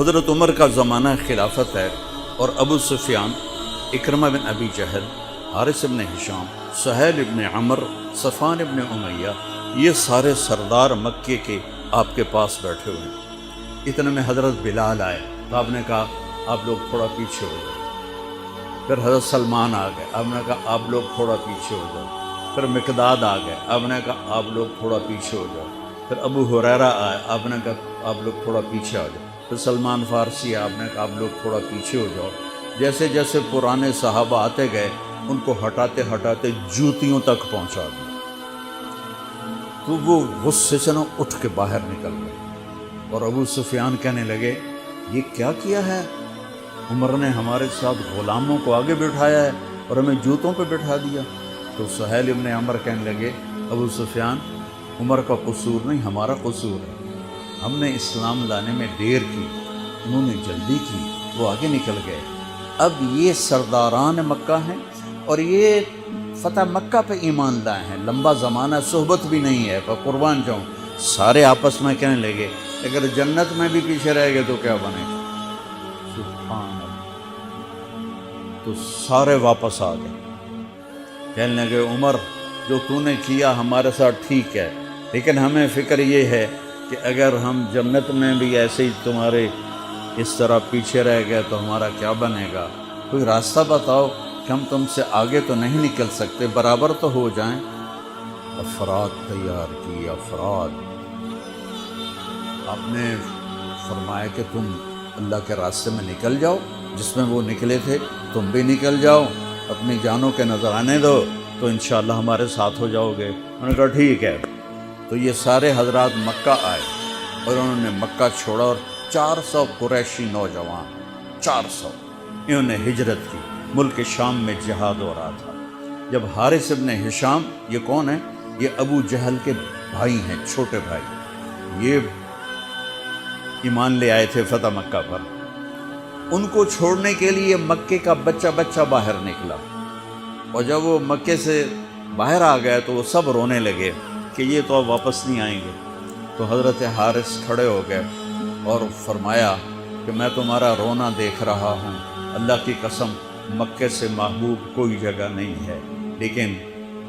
حضرت عمر کا زمانہ خلافت ہے اور ابو سفیان، اکرمہ بن ابی جہل، حارث بن ہشام، سہیل بن عمر، صفوان بن امیہ، یہ سارے سردار مکے کے آپ کے پاس بیٹھے ہوئے ہیں۔ اتنے میں حضرت بلال آئے تو آپ نے کہا آپ لوگ تھوڑا پیچھے ہو جاؤ۔ پھر حضرت سلمان آ گئے، آپ نے کہا آپ لوگ تھوڑا پیچھے ہو جاؤ۔ پھر مقداد آ گئے، آپ نے کہا آپ لوگ تھوڑا پیچھے ہو جاؤ۔ پھر ابو ہریرہ آئے، آپ نے کہا آپ لوگ تھوڑا پیچھے آ جاؤ۔ پھر سلمان فارسی آئے، آپ نے کہا آپ لوگ تھوڑا پیچھے ہو جاؤ۔ جیسے جیسے پرانے صحابہ آتے گئے ان کو ہٹاتے ہٹاتے جوتیوں تک پہنچا دیا۔ تو وہ غصے سے نہ اٹھ کے باہر نکل گئے اور ابو سفیان کہنے لگے یہ کیا کیا ہے؟ عمر نے ہمارے ساتھ غلاموں کو آگے بٹھایا ہے اور ہمیں جوتوں پہ بٹھا دیا۔ تو سہیل ابن عمر کہنے لگے ابو سفیان، عمر کا قصور نہیں، ہمارا قصور ہے۔ ہم نے اسلام لانے میں دیر کی، انہوں نے جلدی کی، وہ آگے نکل گئے۔ اب یہ سرداران مکہ ہیں اور یہ فتح مکہ پہ ایمان لائے ہیں، لمبا زمانہ صحبت بھی نہیں ہے، پر قربان جاؤں۔ سارے آپس میں کہنے لگے اگر جنت میں بھی پیچھے رہ گئے تو کیا بنے گا؟ سبحان اللہ۔ تو سارے واپس آ گئے، کہنے لگے عمر جو تو نے کیا ہمارے ساتھ ٹھیک ہے، لیکن ہمیں فکر یہ ہے کہ اگر ہم جنت میں بھی ایسے ہی تمہارے اس طرح پیچھے رہ گئے تو ہمارا کیا بنے گا؟ کوئی راستہ بتاؤ کہ ہم تم سے آگے تو نہیں نکل سکتے، برابر تو ہو جائیں۔ افراد تیار کی، افراد۔ آپ نے فرمایا کہ تم اللہ کے راستے میں نکل جاؤ، جس میں وہ نکلے تھے تم بھی نکل جاؤ، اپنی جانوں کے نذرانے دو تو انشاءاللہ ہمارے ساتھ ہو جاؤ گے۔ انہوں نے کہا ٹھیک ہے۔ تو یہ سارے حضرات مکہ آئے اور انہوں نے مکہ چھوڑا اور 400 قریشی نوجوان، 400 انہوں نے ہجرت کی، ملک شام میں جہاد ہو رہا تھا۔ جب حارث ابن ہشام، یہ کون ہے؟ یہ ابو جہل کے بھائی ہیں، چھوٹے بھائی، یہ ایمان لے آئے تھے فتح مکہ پر۔ ان کو چھوڑنے کے لیے مکے کا بچہ بچہ باہر نکلا، اور جب وہ مکے سے باہر آ گئے تو وہ سب رونے لگے کہ یہ تو اب واپس نہیں آئیں گے۔ تو حضرت حارث کھڑے ہو گئے اور فرمایا کہ میں تمہارا رونا دیکھ رہا ہوں، اللہ کی قسم مکے سے محبوب کوئی جگہ نہیں ہے، لیکن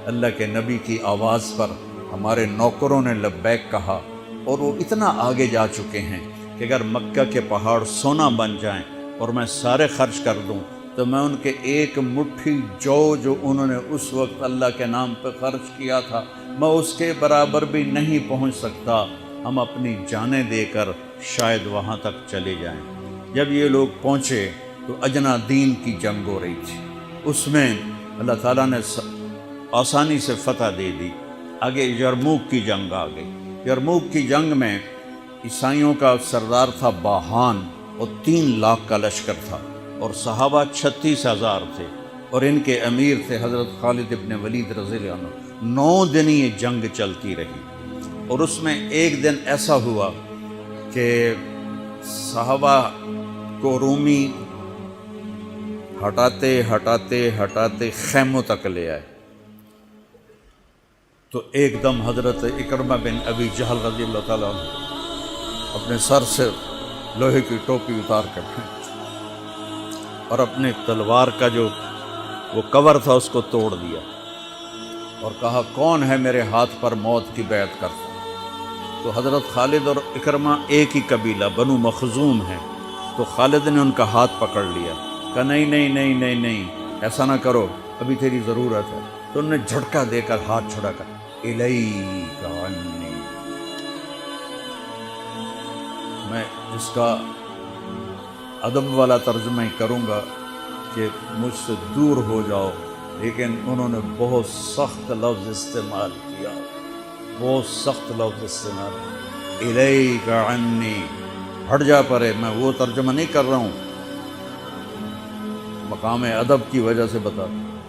اللہ کے نبی کی آواز پر ہمارے نوکروں نے لبیک کہا اور وہ اتنا آگے جا چکے ہیں کہ اگر مکہ کے پہاڑ سونا بن جائیں اور میں سارے خرچ کر دوں تو میں ان کے ایک مٹھی جو انہوں نے اس وقت اللہ کے نام پہ خرچ کیا تھا میں اس کے برابر بھی نہیں پہنچ سکتا۔ ہم اپنی جانیں دے کر شاید وہاں تک چلے جائیں۔ جب یہ لوگ پہنچے تو اجنا دین کی جنگ ہو رہی تھی، اس میں اللہ تعالیٰ نے آسانی سے فتح دے دی۔ آگے یرموک کی جنگ آ گئی۔ یرموک کی جنگ میں عیسائیوں کا سردار تھا باہان اور 3 لاکھ کا لشکر تھا، اور صحابہ 36,000 تھے، اور ان کے امیر تھے حضرت خالد ابن ولید رضی اللہ عنہ۔ 9 دن یہ جنگ چلتی رہی، اور اس میں ایک دن ایسا ہوا کہ صحابہ کو رومی ہٹاتے ہٹاتے ہٹاتے خیموں تک لے آئے۔ تو ایک دم حضرت اکرمہ بن ابی جہل رضی اللہ تعالیٰ عنہ اپنے سر سے لوہے کی ٹوپی اتار کر پھینک اور اپنے تلوار کا جو وہ کور تھا اس کو توڑ دیا اور کہا کون ہے میرے ہاتھ پر موت کی بیعت کرتا؟ تو حضرت خالد اور اکرمہ ایک ہی قبیلہ بنو مخزوم ہیں، تو خالد نے ان کا ہاتھ پکڑ لیا، کہا نہیں نہیں نہیں نہیں نہیں، ایسا نہ کرو، ابھی تیری ضرورت ہے۔ تو انہوں نے جھٹکا دے کر ہاتھ چھڑا کر الیک عنی، میں اس کا ادب والا ترجمہ ہی کروں گا کہ مجھ سے دور ہو جاؤ، لیکن انہوں نے بہت سخت لفظ استعمال کیا، بہت سخت لفظ استعمال، الیک عنی، ہٹ جا پرے۔ میں وہ ترجمہ نہیں کر رہا ہوں، مقام ادب کی وجہ سے بتا،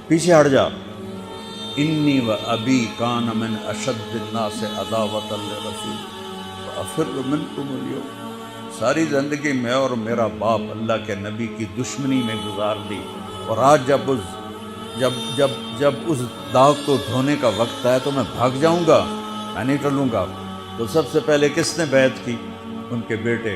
پیچھے ہٹ جا۔ انی و ابی کان من اشد الناس عداوۃ للرسول فافر منکم اليوم، ساری زندگی میں اور میرا باپ اللہ کے نبی کی دشمنی میں گزار دی، اور آج جب اس داغ کو دھونے کا وقت آیا تو میں بھاگ جاؤں گا، میں نہیں ٹلوں گا۔ تو سب سے پہلے کس نے بیعت کی؟ ان کے بیٹے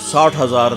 60,000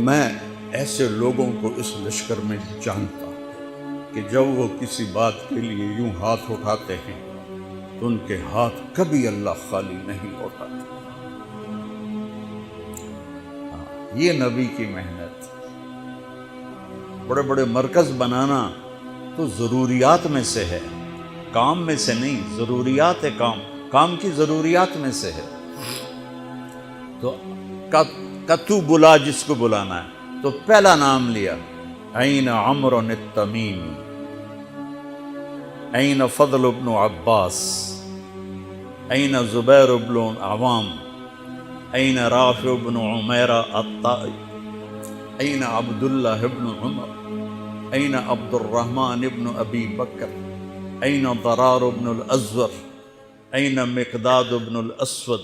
میں ایسے لوگوں کو اس لشکر میں جانتا ہوں کہ جب وہ کسی بات کے لیے یوں ہاتھ اٹھاتے ہیں تو ان کے ہاتھ کبھی اللہ خالی نہیں لوٹاتے۔ یہ نبی کی محنت۔ بڑے بڑے مرکز بنانا تو ضروریات میں سے ہے، کام میں سے نہیں، ضروریات ہے، کام کی ضروریات میں سے ہے۔ تو تو بلا جس کو بلانا ہے تو پہلا نام لیا، این عمرو التمیمی، این فضل بن عباس، این زبیر بن عوام، این رافع بن عمیرہ الطائی، این عبداللہ بن عمر، این عبد الرحمن بن ابی بکر، این ضرار بن الازور، این مقداد بن الاسود،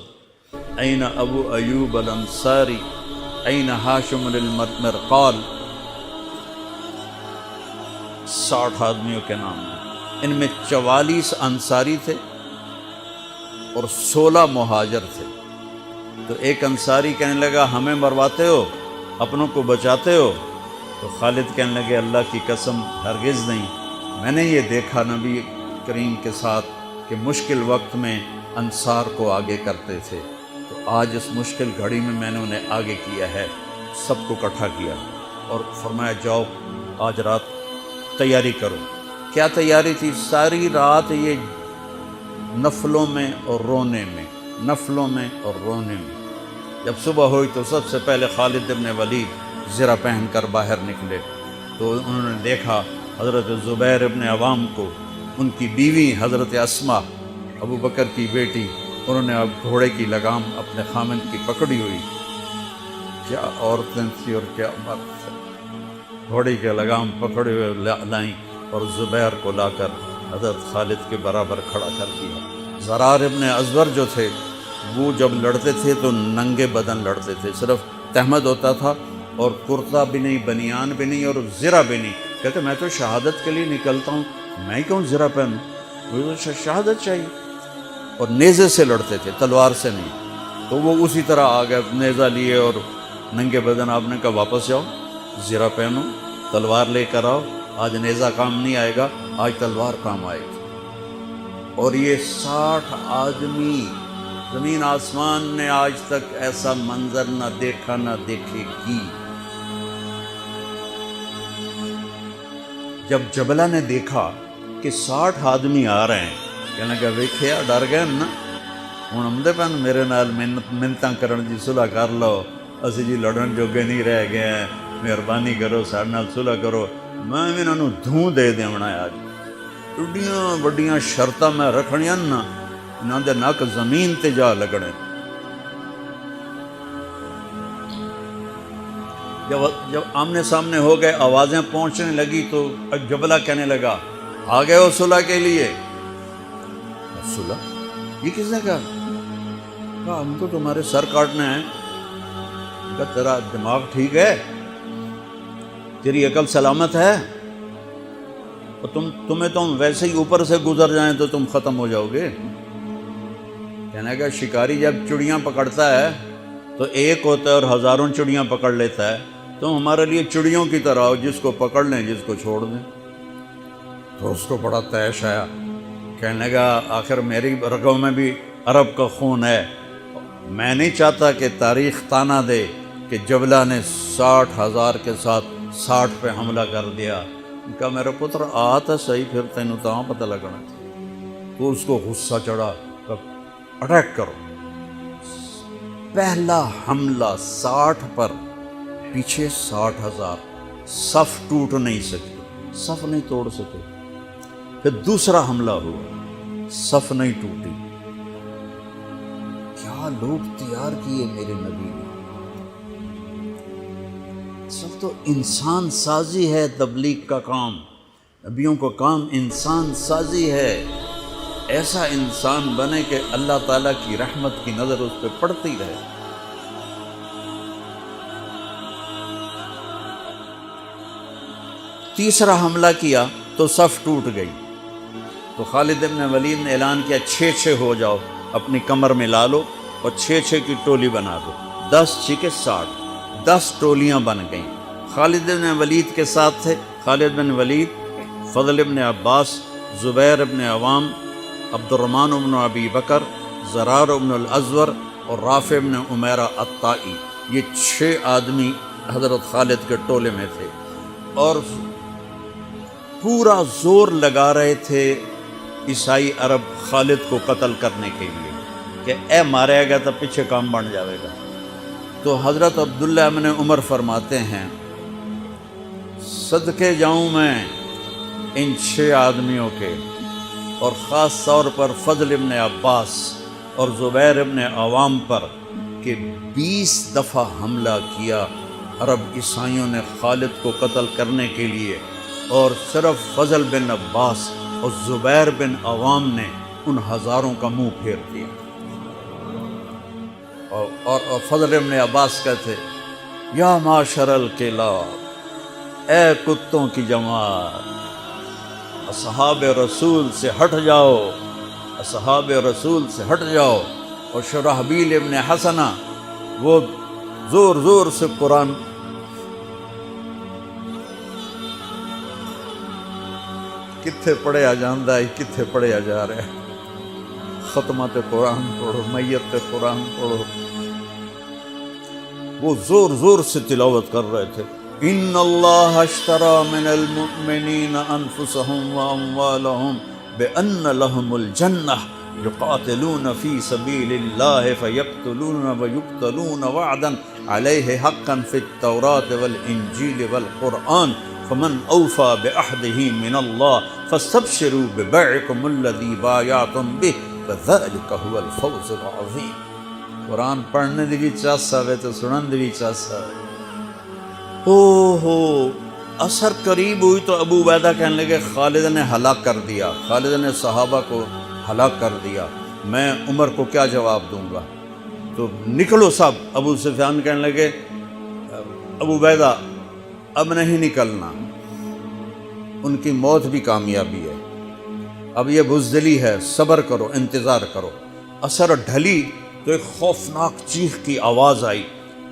این ابو ایوب الانصاری، این ہاشم المرقال۔ 60 آدمیوں کے نام ہیں۔ ان میں 44 انصاری تھے اور 16 مہاجر تھے۔ تو ایک انصاری کہنے لگا ہمیں مرواتے ہو، اپنوں کو بچاتے ہو؟ تو خالد کہنے لگے اللہ کی قسم ہرگز نہیں، میں نے یہ دیکھا نبی کریم کے ساتھ کہ مشکل وقت میں انصار کو آگے کرتے تھے، تو آج اس مشکل گھڑی میں نے انہیں آگے کیا ہے، سب کو اکٹھا کیا اور فرمایا جاؤ آج رات تیاری کرو۔ کیا تیاری تھی؟ ساری رات یہ نفلوں میں اور رونے میں، نفلوں میں اور رونے میں۔ جب صبح ہوئی تو سب سے پہلے خالد بن ولید زرہ پہن کر باہر نکلے تو انہوں نے دیکھا حضرت زبیر بن عوام کو، ان کی بیوی حضرت اسماء ابو بکر کی بیٹی، انہوں نے اب گھوڑے کی لگام اپنے خامند کی پکڑی ہوئی۔ کیا عورتیں تھیں اور کیا مرد تھے، گھوڑے کی لگام پکڑے ہوئے لائیں اور زبیر کو لا کر حضرت خالد کے برابر کھڑا کر دیا۔ ضرار ابن ازور جو تھے وہ جب لڑتے تھے تو ننگے بدن لڑتے تھے، صرف تہمد ہوتا تھا اور کرتا بھی نہیں، بنیان بھی نہیں اور زرہ بھی نہیں۔ کہتے میں تو شہادت کے لیے نکلتا ہوں، میں کیوں زرہ پہنوں، مجھے تو شہادت چاہیے۔ اور نیزے سے لڑتے تھے، تلوار سے نہیں۔ تو وہ اسی طرح آ گئے، نیزہ لیے اور ننگے بدن۔ آپ نے کہا واپس جاؤ، زرہ پہنو، تلوار لے کر آؤ، آج نیزہ کام نہیں آئے گا، آج تلوار کام آئے گی۔ اور یہ 60 آدمی، زمین آسمان نے آج تک ایسا منظر نہ دیکھا نہ دیکھے گی۔ جب جبلہ نے دیکھا کہ 60 آدمی آ رہے ہیں، کہنے لگا ویکھیا ڈر گئے نا، ہن آمدے پن میرے نال منتاں کرن جی صلح کر لو، اسی جی لڑن جوگے نہیں رہ گئے ہیں، مہربانی کرو ساڈے نال صلح کرو، میں انہاں نوں دھوں دے دیونا ہے۔ آج ایڈیاں وڈیاں شرطاں میں رکھنیاں نا، انہاں دے نک زمین تے جا لگنے۔ جب آمنے سامنے ہو گئے، آوازیں پہنچنے لگی تو جبلہ کہنے لگا آ گئے ہو صلح کے لیے؟ صلح؟ یہ کس نے کہا؟ کہا ہم تو تمہارے سر کاٹنے ہیں۔ کہا تیرا دماغ ٹھیک ہے؟ تیری عقل سلامت ہے؟ تمہیں تم ویسے ہی اوپر سے گزر جائیں تو تم ختم ہو جاؤ گے۔ کہنے کا شکاری جب چڑیاں پکڑتا ہے تو ایک ہوتا ہے اور ہزاروں چڑیاں پکڑ لیتا ہے، تم ہمارے لیے چڑیوں کی طرح ہو، جس کو پکڑ لیں جس کو چھوڑ دیں۔ تو اس کو بڑا طیش آیا، کہنے لگا آخر میری رگوں میں بھی عرب کا خون ہے، میں نہیں چاہتا کہ تاریخ تانا دے کہ جبلہ نے 60,000 کے ساتھ 60 پہ حملہ کر دیا۔ کہا میرا پتر آ تو صحیح، پھر تینوں تو پتہ لگنا۔ تو اس کو غصہ چڑھا، اٹیک کرو۔ پہلا حملہ 60 پر، پیچھے 60,000، صف ٹوٹ نہیں سکی، صف نہیں توڑ سکے۔ پھر دوسرا حملہ ہوا، صف نہیں ٹوٹی۔ کیا لوگ تیار کیے میرے نبی نے۔ سب تو انسان سازی ہے تبلیغ کا کام، نبیوں کا کام انسان سازی ہے۔ ایسا انسان بنے کہ اللہ تعالیٰ کی رحمت کی نظر اس پہ پڑتی رہے۔ تیسرا حملہ کیا تو صف ٹوٹ گئی، تو خالد بن ولید نے اعلان کیا 6 ہو جاؤ، اپنی کمر میں لا لو اور 6 کی ٹولی بنا دو، 10 6 60، 10 ٹولیاں بن گئیں۔ خالد بن ولید کے ساتھ تھے خالد بن ولید، فضل بن عباس، زبیر بن عوام، عبد الرحمن بن ابی بکر، زرار بن الازور اور رافع بن عمیرہ الطائی۔ یہ 6 آدمی حضرت خالد کے ٹولے میں تھے، اور پورا زور لگا رہے تھے عیسائی عرب خالد کو قتل کرنے کے لیے کہ اے مارے گا تو پیچھے کام بن جائے گا۔ تو حضرت عبداللہ ابن عمر فرماتے ہیں صدقے جاؤں میں ان 6 آدمیوں کے، اور خاص طور پر فضل ابن عباس اور زبیر ابن عوام پر، کہ 20 دفعہ حملہ کیا عرب عیسائیوں نے خالد کو قتل کرنے کے لیے، اور صرف فضل بن عباس اور زبیر بن عوام نے ان ہزاروں کا منہ پھیر دیا۔ اور فضل بن عباس کہتے یا معاشر الکلاب، اے کتوں کی جماعت، اصحاب رسول سے ہٹ جاؤ، اصحاب رسول سے ہٹ جاؤ۔ اور شرحبیل ابن حسنہ وہ زور زور سے قرآن کتھے پڑھیا جاندہ ہے، کتھے پڑھیا جا رہا ہے، ختمات قرآن پڑھو، میت قرآن پڑھو، وہ زور زور سے تلاوت کر رہے تھے۔ ان اللہ اشتری من المؤمنین انفسهم واموالهم بان لهم الجنہ یقاتلون فی سبیل اللہ فیقتلون ویقتلون وعدا علیہ حقا فی التوراة والانجیل والقرآن فمن اوفى بعہدہ من اللہ فاستبشروا ببیعکم الذی بایعتم بہ وذلک هو الفوز العظیم۔ قرآن پڑھنے دی بھی چاسا وے تو سنن دی بھی چاسا وے۔ اثر قریب ہوئی تو ابو عبیدہ کہنے لگے خالد نے ہلاک کر دیا، خالد نے صحابہ کو ہلاک کر دیا، میں عمر کو کیا جواب دوں گا؟ تو نکلو سب۔ ابو سفیان کہنے لگے ابو عبیدہ اب نہیں نکلنا، ان کی موت بھی کامیابی ہے، اب یہ بزدلی ہے، صبر کرو، انتظار کرو۔ اثر ڈھلی تو ایک خوفناک چیخ کی آواز آئی،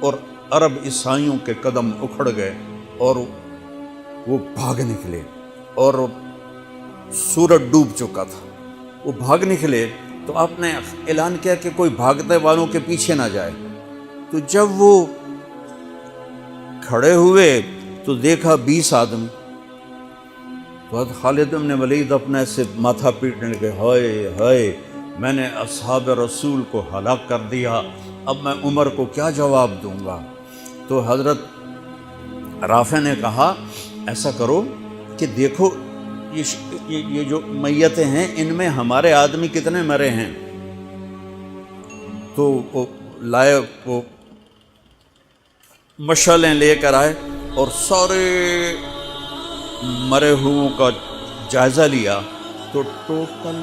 اور عرب عیسائیوں کے قدم اکھڑ گئے، اور وہ بھاگ نکلے، اور سورج ڈوب چکا تھا، وہ بھاگ نکلے۔ تو آپ نے اعلان کیا کہ کوئی بھاگنے والوں کے پیچھے نہ جائے۔ تو جب وہ کھڑے ہوئے تو دیکھا 20 آدمی۔ تو خالد بن ولید اپنے سے ماتھا پیٹنے لگے، ہائے ہائے، میں نے اصحاب رسول کو ہلاک کر دیا، اب میں عمر کو کیا جواب دوں گا؟ تو حضرت رافع نے کہا ایسا کرو کہ دیکھو یہ جو میتیں ہیں ان میں ہمارے آدمی کتنے مرے ہیں؟ تو وہ لائے، وہ مشعلیں لے کر آئے اور سارے مرے ہوئوں کا جائزہ لیا، تو ٹوٹل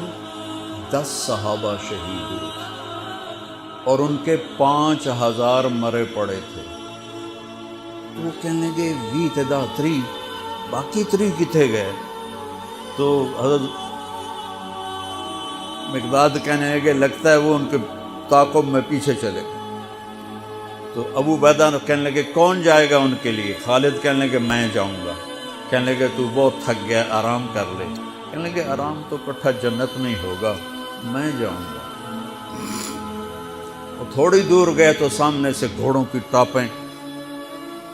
10 صحابہ شہید ہوئے اور ان کے 5000 مرے پڑے تھے۔ تو وہ کہنے لگے وی تدا 3 باقی 3 کتنے گئے؟ تو حضرت مقداد کہنے لگے لگتا ہے وہ ان کے تعاقب میں پیچھے چلے۔ تو ابو عبیدہ کہنے لگے کون جائے گا ان کے لیے؟ خالد کہنے لگے میں جاؤں گا۔ کہنے لگے تو بہت تھک گیا، آرام کر لے۔ کہنے لگے آرام تو کٹھا جنت میں ہی ہوگا، میں جاؤں گا۔ وہ تھوڑی دور گئے تو سامنے سے گھوڑوں کی ٹاپیں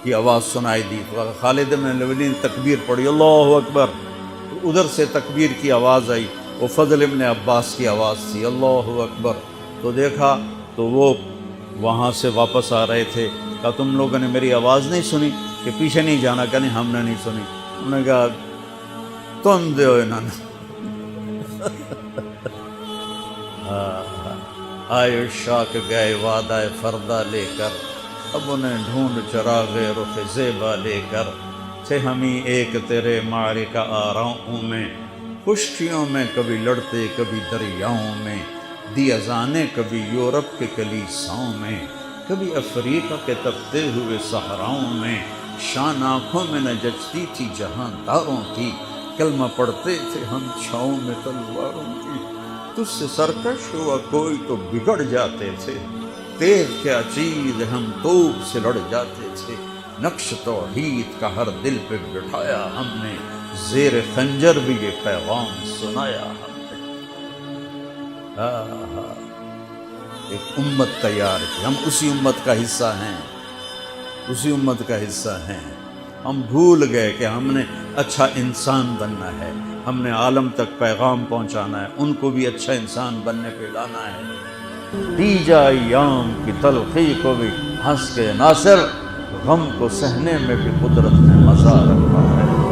کی آواز سنائی دی۔ تو خالد بن ولید نے تکبیر پڑھی، اللہ اکبر۔ تو ادھر سے تکبیر کی آواز آئی، وہ فضل بن عباس کی آواز تھی، اللہ اکبر۔ تو دیکھا تو وہ وہاں سے واپس آ رہے تھے۔ کہا تم لوگوں نے میری آواز نہیں سنی کہ پیچھے نہیں جانا؟ کہ نہیں ہم نے نہیں سنی۔ انہوں نے کہا تم دے انہوں نے آئے شاک گئے وعدہ فردہ لے کر، اب انہیں ڈھونڈ چراغ رخ زیبا لے کر، تھے ہمیں ایک تیرے معرکہ آراؤں میں، خشکیوں میں کبھی لڑتے کبھی دریاؤں میں، دی اذانیں کبھی یورپ کے کلیساؤں میں، کبھی افریقہ کے تپتے ہوئے صحراؤں میں، شان آنکھوں میں نہ جچتی تھی جہانداروں کی، کلمہ پڑھتے تھے ہم چھاؤں میں تلواروں کی، تجھ سے سرکش ہوا کوئی تو بگڑ جاتے تھے، تیغ کے عقید ہم توپ سے لڑ جاتے تھے، نقش توحید کا ہر دل پہ بٹھایا ہم نے، زیر خنجر بھی یہ پیغام سنایا ہم نے۔ ایک امت تیار کی، ہم اسی امت کا حصہ ہیں، اسی امت کا حصہ ہیں۔ ہم بھول گئے کہ ہم نے اچھا انسان بننا ہے، ہم نے عالم تک پیغام پہنچانا ہے، ان کو بھی اچھا انسان بننے پہ لانا ہے۔ دی جا ایام کی تلخی کو بھی ہنس کے ناصر، غم کو سہنے میں بھی قدرت نے مزہ رکھا ہے۔